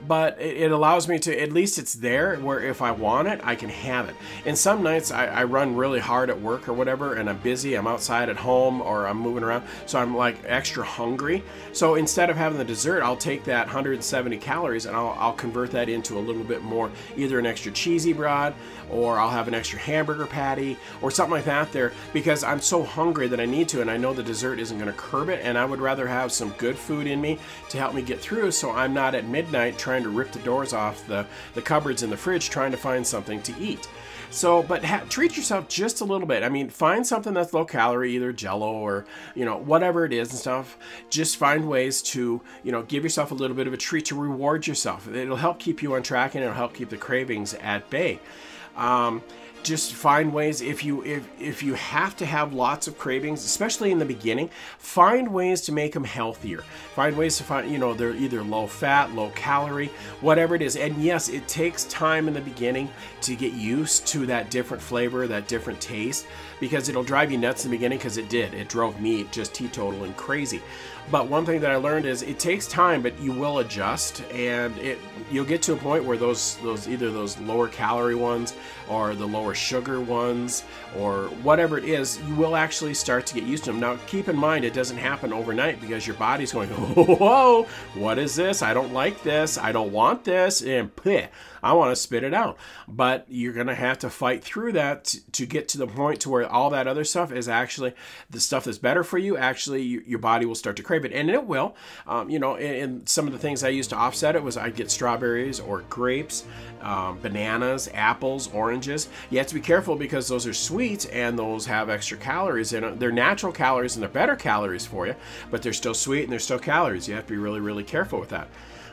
But it allows me to, at least it's there where if I want it, I can have it. And some nights I run really hard at work or whatever, and I'm busy, I'm outside at home, or I'm moving around, so I'm like extra hungry. So instead of having the dessert, I'll take that 170 calories and I'll convert that into a little bit more, either an extra cheesy bread, or I'll have an extra hamburger patty, or something like that there, because I'm so hungry that I need to, and I know the dessert isn't going to curb it, and I would rather have some good food in me to help me get through, so I'm not at midnight trying to rip the doors off the cupboards in the fridge trying to find something to eat. So, but treat yourself just a little bit. I mean, find something that's low calorie, either Jell-O or, whatever it is and stuff. Just find ways to, give yourself a little bit of a treat to reward yourself. It'll help keep you on track, and it'll help keep the cravings at bay. Just find ways, if you have to have lots of cravings, especially in the beginning, find ways to make them healthier. Find ways to find, they're either low fat, low calorie, whatever it is. And yes, it takes time in the beginning to get used to that different flavor, that different taste, because it'll drive you nuts in the beginning, because it drove me just teetotal and crazy. But one thing that I learned is it takes time, but you will adjust, and you'll get to a point where those either those lower calorie ones or the lower sugar ones or whatever it is, you will actually start to get used to them. Now, keep in mind, it doesn't happen overnight, because your body's going, whoa, what is this? I don't like this. I don't want this. And I want to spit it out. But you're going to have to fight through that to get to the point to where all that other stuff is actually the stuff that's better for you. Actually, your body will start to crave it, and it will. And some of the things I used to offset it was I'd get strawberries or grapes, bananas, apples, oranges. You have to be careful, because those are sweet and those have extra calories in it. They're natural calories and they're better calories for you, but they're still sweet and they're still calories. You have to be really, really careful with that.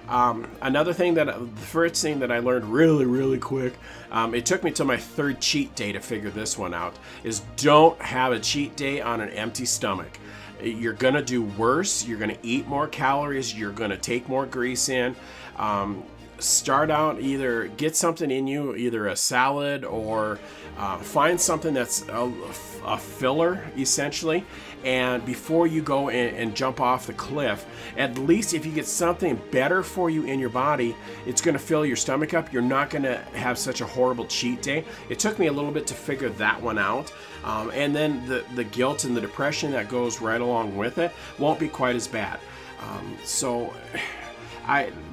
Another thing the first thing that I learned really, really quick, it took me till my 3rd cheat day to figure this one out, is don't have a cheat day on an empty stomach. You're going to do worse. You're going to eat more calories. You're going to take more grease in. Start out, either get something in you, either a salad, or find something that's a filler, essentially. And before you go and jump off the cliff, at least if you get something better for you in your body, it's going to fill your stomach up. You're not going to have such a horrible cheat day. It took me a little bit to figure that one out. And then the guilt and the depression that goes right along with it won't be quite as bad.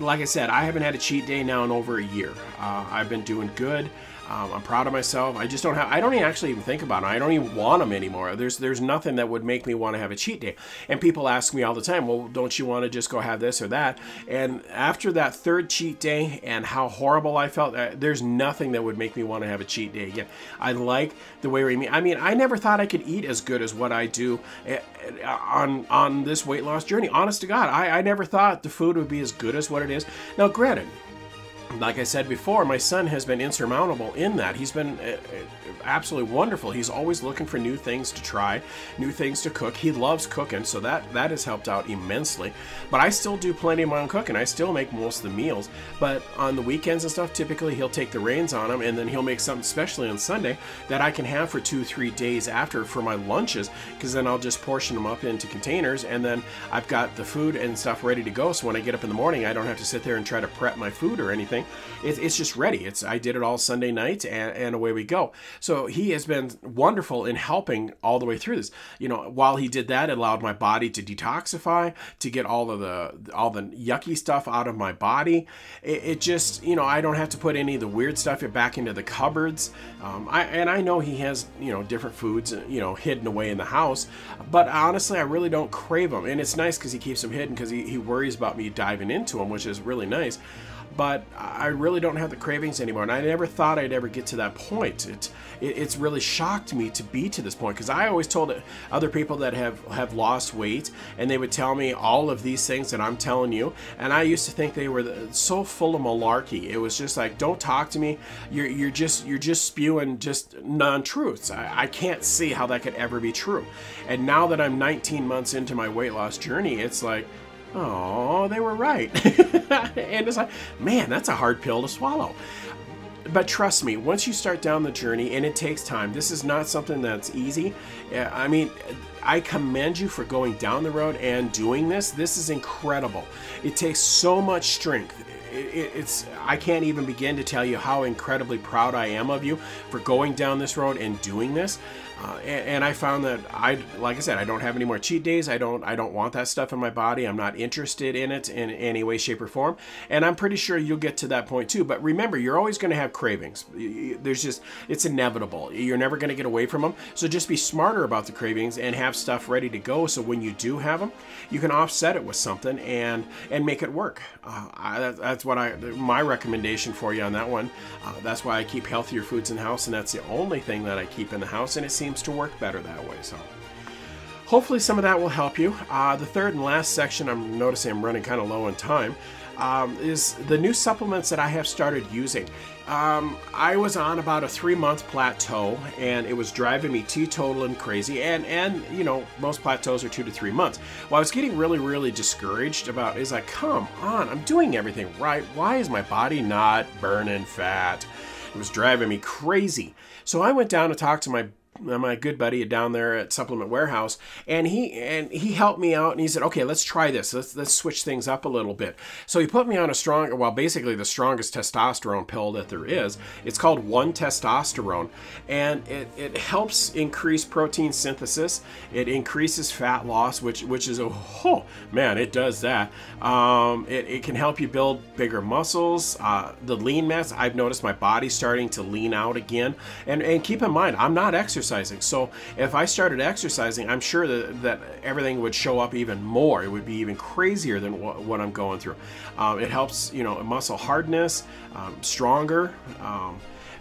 Like I said, I haven't had a cheat day now in over a year. I've been doing good. I'm proud of myself. I don't actually even think about them. I don't even want them anymore. There's nothing that would make me want to have a cheat day. And people ask me all the time, well, don't you want to just go have this or that? And after that 3rd cheat day and how horrible I felt, there's nothing that would make me want to have a cheat day again. I like the way we eat. I mean, I never thought I could eat as good as what I do on this weight loss journey. Honest to God, I never thought the food would be as good as what it is. Now, granted, like I said before, my son has been insurmountable in that. He's been absolutely wonderful. He's always looking for new things to try, new things to cook. He loves cooking, so that has helped out immensely. But I still do plenty of my own cooking. I still make most of the meals. But on the weekends and stuff, typically he'll take the reins on them, and then he'll make something, especially on Sunday, that I can have for 2-3 days after for my lunches, because then I'll just portion them up into containers, and then I've got the food and stuff ready to go. So when I get up in the morning, I don't have to sit there and try to prep my food or anything. anything. It's just ready. I did it all Sunday night, and away we go. So he has been wonderful in helping all the way through this. While he did that, it allowed my body to detoxify, to get all the yucky stuff out of my body. It just, I don't have to put any of the weird stuff back into the cupboards. I know he has, different foods, hidden away in the house, but honestly, I really don't crave them. And it's nice because he keeps them hidden because he worries about me diving into them, which is really nice. But I really don't have the cravings anymore, and I never thought I'd ever get to that point. It's really shocked me to be to this point, because I always told other people that have lost weight, and they would tell me all of these things that I'm telling you, and I used to think they were so full of malarkey. It was just like, don't talk to me. You're just spewing just non-truths. I can't see how that could ever be true. And now that I'm 19 months into my weight loss journey, it's like, oh, they were right. And it's like, man, that's a hard pill to swallow. But trust me, once you start down the journey, and it takes time, this is not something that's easy. I mean, I commend you for going down the road and doing this. This is incredible. It takes so much strength. I can't even begin to tell you how incredibly proud I am of you for going down this road and doing this. And I found that like I said, I don't have any more cheat days. I don't want that stuff in my body. I'm not interested in it in any way, shape, or form. And I'm pretty sure you'll get to that point too. But remember, you're always going to have cravings. It's inevitable. You're never going to get away from them. So just be smarter about the cravings and have stuff ready to go. So when you do have them, you can offset it with something and make it work. That's what my recommendation for you on that one. That's why I keep healthier foods in the house, and that's the only thing that I keep in the house, and it seems to work better that way. So hopefully some of that will help you. The third and last section, I'm noticing I'm running kind of low on time, is the new supplements that I have started using. I was on about a 3-month plateau, and it was driving me teetotal and crazy, and most plateaus are 2 to 3 months. Well, I was getting really discouraged about it. It's like, come on, I'm doing everything right. Why is my body not burning fat? It was driving me crazy. So I went down to talk to my good buddy down there at Supplement Warehouse, and he helped me out, and he said, okay, let's try this. Let's switch things up a little bit. So he put me on basically the strongest testosterone pill that there is. It's called 1-testosterone, and it helps increase protein synthesis. It increases fat loss, which is oh man, it does that. It can help you build bigger muscles. The lean mass, I've noticed my body starting to lean out again, and keep in mind, I'm not exercising. So if I started exercising, I'm sure that everything would show up even more. It would be even crazier than what I'm going through. It helps, muscle hardness, stronger.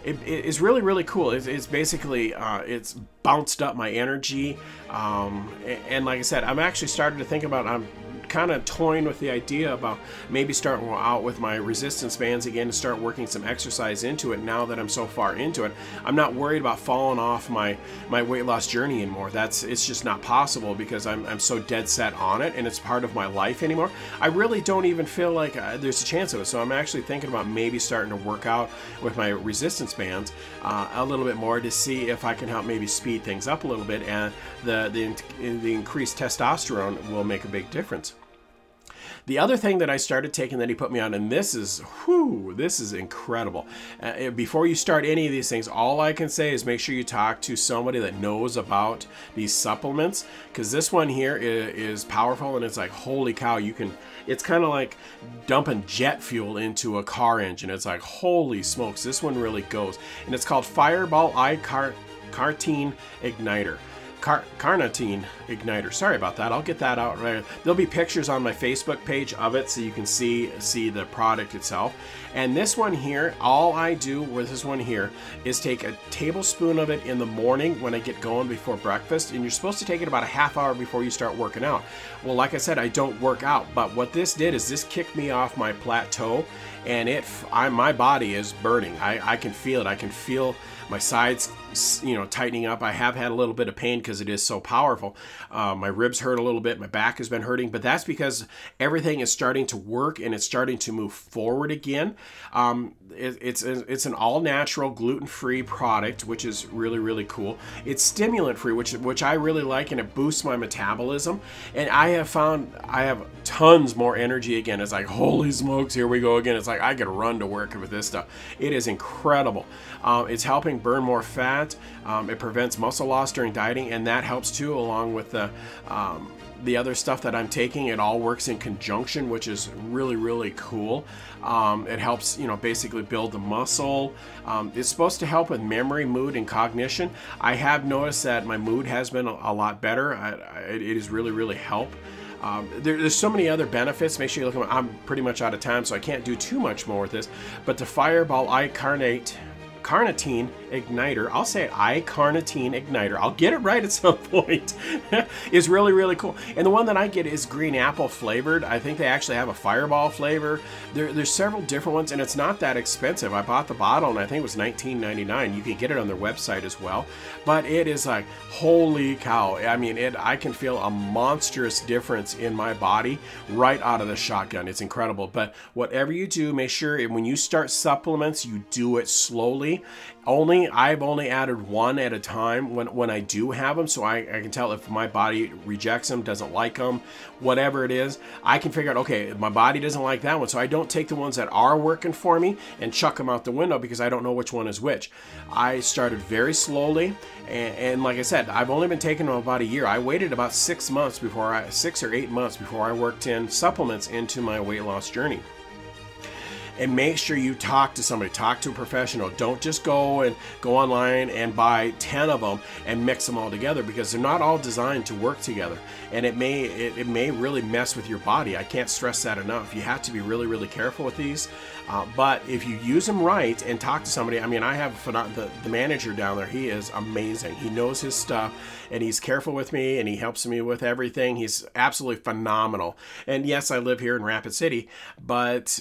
It is really cool. It's basically, it's bounced up my energy. And like I said, I'm actually starting to think about, I'm kind of toying with the idea about maybe starting out with my resistance bands again and start working some exercise into it now that I'm so far into it. I'm not worried about falling off my weight loss journey anymore. It's just not possible because I'm so dead set on it, and it's part of my life anymore. I really don't even feel like there's a chance of it. So I'm actually thinking about maybe starting to work out with my resistance bands a little bit more to see if I can help maybe speed things up a little bit, and the increased testosterone will make a big difference. The other thing that I started taking that he put me on, and this is incredible. Before you start any of these things, all I can say is make sure you talk to somebody that knows about these supplements, because this one here is powerful, and it's like, holy cow, it's kind of like dumping jet fuel into a car engine. It's like, holy smokes, this one really goes. And it's called Fireball Carnitine Igniter. Carnitine Igniter. Sorry about that. I'll get that out right. There'll be pictures on my Facebook page of it so you can see the product itself. And this one here, all I do with this one here is take a tablespoon of it in the morning when I get going before breakfast, and you're supposed to take it about a half hour before you start working out. Well, like I said, I don't work out, but what this did is this kicked me off my plateau, and my body is burning. I can feel it. I can feel my sides, tightening up. I have had a little bit of pain because it is so powerful. My ribs hurt a little bit. My back has been hurting, but that's because everything is starting to work and it's starting to move forward again. It's an all-natural, gluten-free product, which is really cool. It's stimulant-free, which I really like, and it boosts my metabolism. And I have found I have tons more energy again. It's like, holy smokes, here we go again. It's like I could run to work with this stuff. It is incredible. It's helping burn more fat. It prevents muscle loss during dieting, and that helps too, along with the other stuff that I'm taking. It all works in conjunction, which is really, really cool. It helps, basically build the muscle. It's supposed to help with memory, mood, and cognition. I have noticed that my mood has been a lot better. It has really, really helped. There's so many other benefits. Make sure you look at I'm pretty much out of time, so I can't do too much more with this. But the Fireball iCarnitine Igniter, I'll say it, iCarnitine Igniter, I'll get it right at some point, is really, really cool. And the one that I get is green apple flavored. I think they actually have a Fireball flavor. There's several different ones, and it's not that expensive. I bought the bottle, and I think it was $19.99. You can get it on their website as well. But it is like, holy cow. I mean, I can feel a monstrous difference in my body right out of the shotgun. It's incredible. But whatever you do, make sure when you start supplements, you do it slowly. I've only added one at a time when I do have them, so I can tell if my body rejects them, doesn't like them, whatever it is. I can figure out, okay, my body doesn't like that one, so I don't take the ones that are working for me and chuck them out the window because I don't know which one is which. I started very slowly, and like I said, I've only been taking them about a year. I waited about 6 or 8 months before I worked in supplements into my weight loss journey. And make sure you talk to somebody, talk to a professional. Don't just go online and buy 10 of them and mix them all together, because they're not all designed to work together. And it may really mess with your body. I can't stress that enough. You have to be really, really careful with these. But if you use them right and talk to somebody, I mean, I have the manager down there. He is amazing. He knows his stuff, and he's careful with me, and he helps me with everything. He's absolutely phenomenal. And yes, I live here in Rapid City, but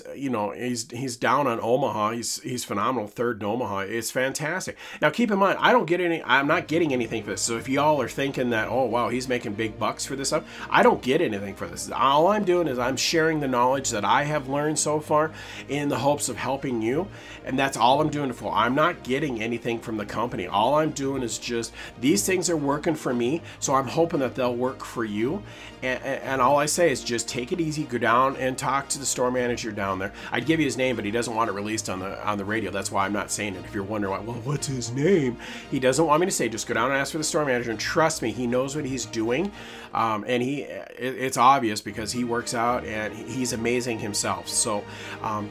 he's down on Omaha. He's phenomenal. Third in Omaha. It's fantastic. Now keep in mind, I'm not getting anything for this. So if y'all are thinking that, oh wow, he's making big bucks for this stuff, I don't get anything for this. All I'm doing is I'm sharing the knowledge that I have learned so far in the hopes of helping you, and that's all I'm doing it for. I'm not getting anything from the company. All I'm doing is just, these things are working for me, so I'm hoping that they'll work for you. And all I say is just take it easy, go down and talk to the store manager down there. I'd give you his name, but he doesn't want it released on the radio. That's why I'm not saying it. If you're wondering, well, what's his name? He doesn't want me to say. Just go down and ask for the store manager, and trust me, he knows what he's doing. And it's obvious because he works out and he's amazing himself. So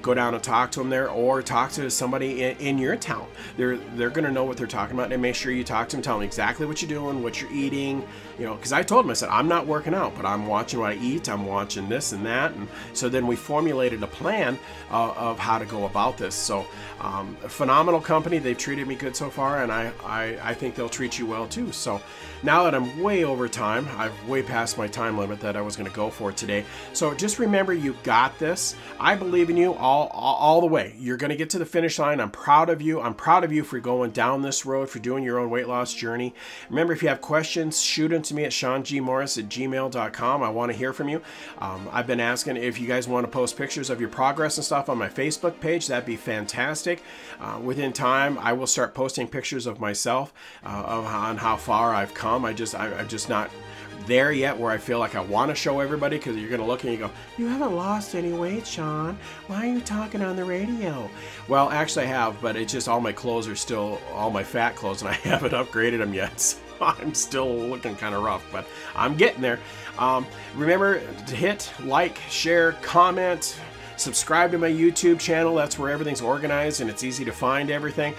go down and talk to him there, or talk to somebody in your town. They're going to know what they're talking about, and make sure you talk to them, tell them exactly what you're doing, what you're eating. Because I told him, I said, I'm not working out, but I'm watching what I eat. I'm watching this and that. And so then we formulated a plan of how to go about this. So a phenomenal company. They've treated me good so far, and I think they'll treat you well too. So now that I'm way over time, I've way past my time limit that I was going to go for today. So just remember, you got this. I believe in you all the way. You're going to get to the finish line. I'm proud of you. I'm proud of you for going down this road, for doing your own weight loss journey. Remember, if you have questions, shoot them to me at SeanGMorris@gmail.com. I want to hear from you. I've been asking if you guys want to post pictures of your progress and stuff on my Facebook page. That'd be fantastic. Within time, I will start posting pictures of myself on how far I've come. I'm just not there yet where I feel like I want to show everybody, because you're going to look and you go, you haven't lost any weight, Sean. Why are you talking on the radio? Well, actually I have, but it's just all my clothes are still all my fat clothes, and I haven't upgraded them yet. So I'm still looking kind of rough, but I'm getting there. Remember to hit like, share, comment, subscribe to my YouTube channel. That's where everything's organized and it's easy to find everything.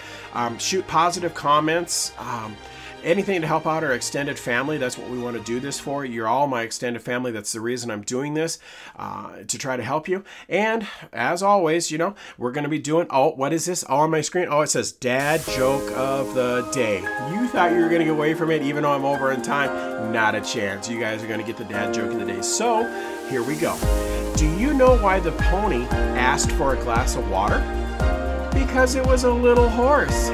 Shoot positive comments. Anything to help out our extended family. That's what we want to do this for. You're all my extended family. That's the reason I'm doing this, to try to help you. And as always, we're going to be doing, what is this on my screen? Oh, it says dad joke of the day. You thought you were going to get away from it, even though I'm over in time. Not a chance. You guys are going to get the dad joke of the day. So here we go. Do you know why the pony asked for a glass of water? Because it was a little horse.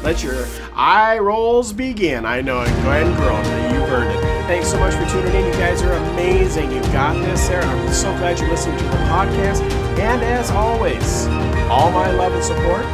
Let your eye rolls begin. I know it. Go ahead and grow. You heard it. Thanks so much for tuning in. You guys are amazing. You got this there. I'm so glad you're listening to the podcast. And as always, all my love and support